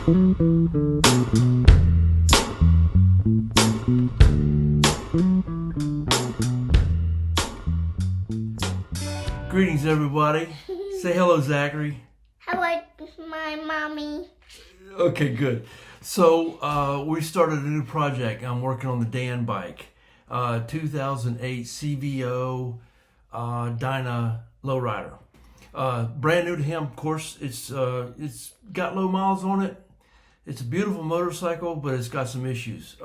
Greetings, everybody. Say hello, Zachary. Hello, my mommy. Okay, good. So we started a new project. I'm working on the Dyna bike, 2008 CVO Dyna Lowrider. Brand new to him, of course. It's got low miles on it. It's a beautiful motorcycle, but it's got some issues.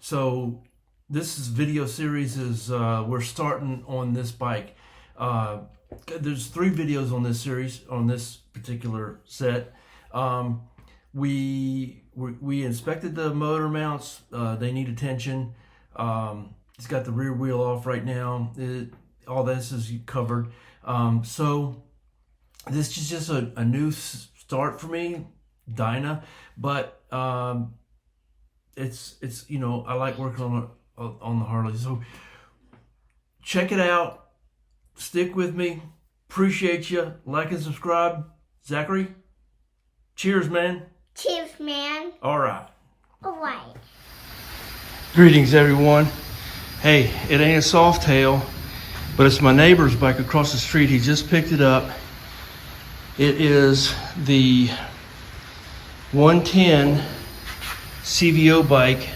So this video series is we're starting on this bike. There's 3 videos on this series, on this particular set. We inspected the motor mounts. They need attention. It's got the rear wheel off right now. All this is covered. So this is just a new start for me, Dyna, but it's you know, I like working on the Harley. So check it out. Stick with me. Appreciate you. Like and subscribe. Zachary, cheers, man. Cheers, man. All right. All right. Greetings, everyone. Hey, it ain't a Softail, but it's my neighbor's bike across the street. He just picked it up. It is the 110 CVO bike,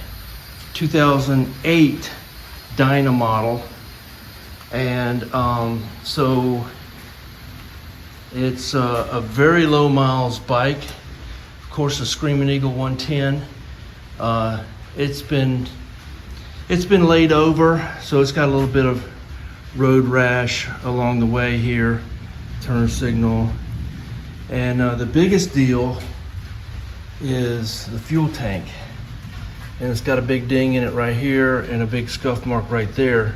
2008 Dyna model. And so it's a very low miles bike. Of course, a Screaming Eagle 110. It's been laid over, so it's got a little bit of road rash along the way here. Turn signal. And the biggest deal is the fuel tank. And it's got a big ding in it right here and a big scuff mark right there.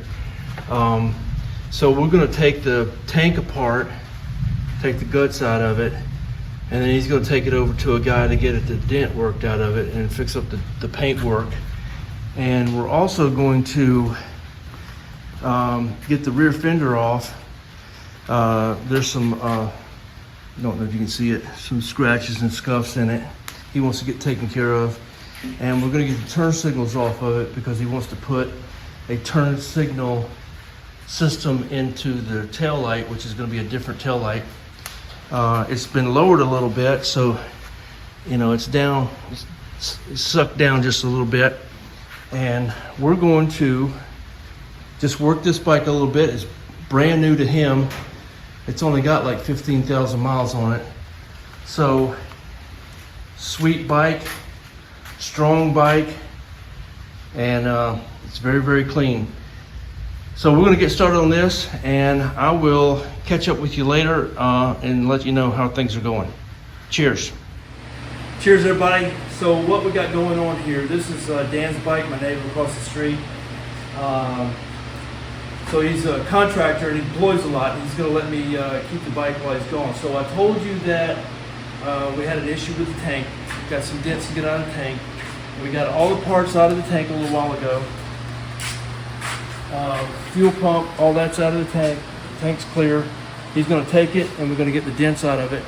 So we're going to take the tank apart, take the guts out of it, and then he's going to take it over to a guy to get the dent worked out of it and fix up the paint work. And we're also going to get the rear fender off. There's some, I don't know if you can see it, some scratches and scuffs in it. He wants to get taken care of. And we're going to get the turn signals off of it because he wants to put a turn signal system into the tail light, which is going to be a different tail light. It's been lowered a little bit, so you know it's down, it's sucked down just a little bit, and we're going to just work this bike a little bit. It's brand new to him. It's only got like 15,000 miles on it. So sweet bike, strong bike, and it's very, very clean. So we're going to get started on this, and I will catch up with you later and let you know how things are going. Cheers. Cheers, everybody. So what we got going on here, this is Dan's bike, my neighbor across the street. So he's a contractor and he deploys a lot. He's going to let me keep the bike while he's gone. So I told you that we had an issue with the tank. Got some dents to get out of the tank. We got all the parts out of the tank a little while ago. Fuel pump, all that's out of the tank. The tank's clear. He's going to take it and we're going to get the dents out of it.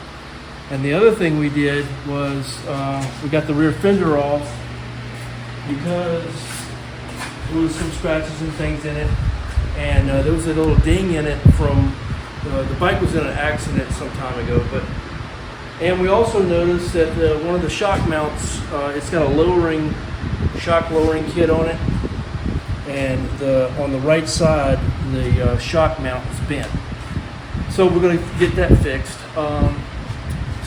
And the other thing we did was we got the rear fender off because there was some scratches and things in it. And there was a little ding in it from, the bike was in an accident some time ago. And we also noticed that one of the shock mounts, it's got a shock lowering kit on it. And on the right side, the shock mount is bent. So we're going to get that fixed.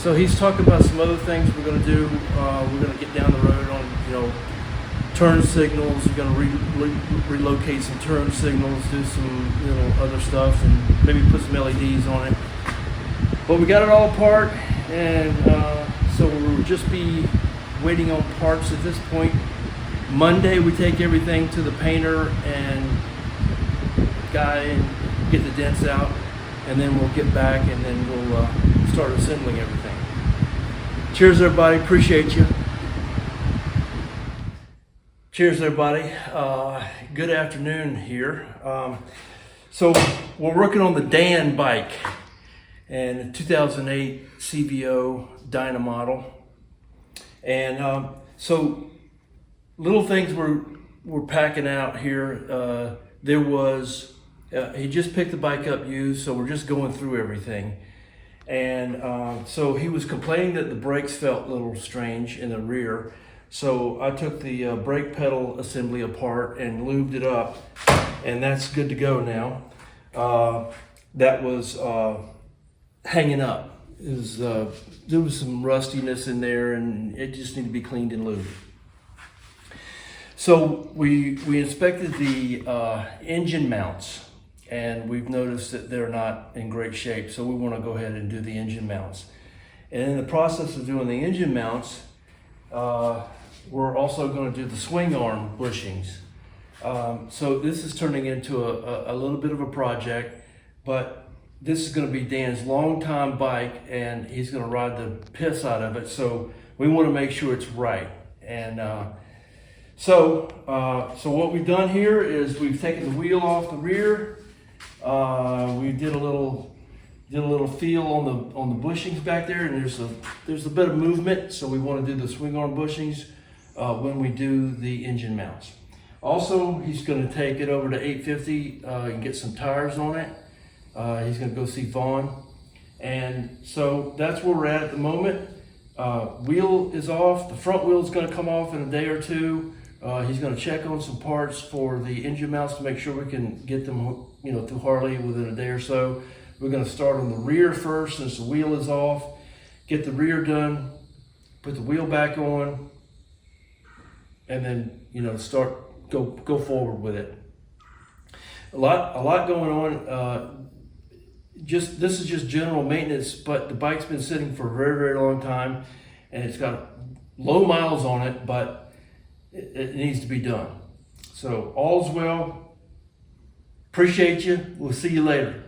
So he's talking about some other things we're going to do. We're going to get down the road on, turn signals. We're going to relocate some turn signals, do some other stuff, and maybe put some LEDs on it. But we got it all apart, and so we'll just be waiting on parts at this point. Monday we take everything to the painter and guy and get the dents out, and then we'll get back and then we'll start assembling everything. Cheers, everybody. Appreciate you. Cheers, everybody. Good afternoon here. So we're working on the Dyna bike and 2008 CVO Dyna model. And so little things we're packing out here. There was, he just picked the bike up used, so we're just going through everything. And so he was complaining that the brakes felt a little strange in the rear. So I took the brake pedal assembly apart and lubed it up, and that's good to go now. That was hanging up. There was some rustiness in there, and it just needed to be cleaned and lubed. So we inspected the engine mounts, and we've noticed that they're not in great shape. So we want to go ahead and do the engine mounts. And in the process of doing the engine mounts, we're also going to do the swing arm bushings. So this is turning into a little bit of a project, but this is going to be Dan's longtime bike, and he's going to ride the piss out of it. So we want to make sure it's right. And so what we've done here is we've taken the wheel off the rear. We did a little feel on the bushings back there, and there's a bit of movement. So we want to do the swing arm bushings when we do the engine mounts. Also, he's going to take it over to 850 and get some tires on it. He's going to go see Vaughn. And so that's where we're at the moment. Wheel is off. The front wheel is going to come off in a day or two. He's going to check on some parts for the engine mounts to make sure we can get them, through Harley within a day or so. We're going to start on the rear first since the wheel is off. Get the rear done. Put the wheel back on. And then, go forward with it. A lot going on. This is just general maintenance, but the bike's been sitting for a very, very long time, and it's got low miles on it, but it needs to be done. So all's well. Appreciate you. We'll see you later.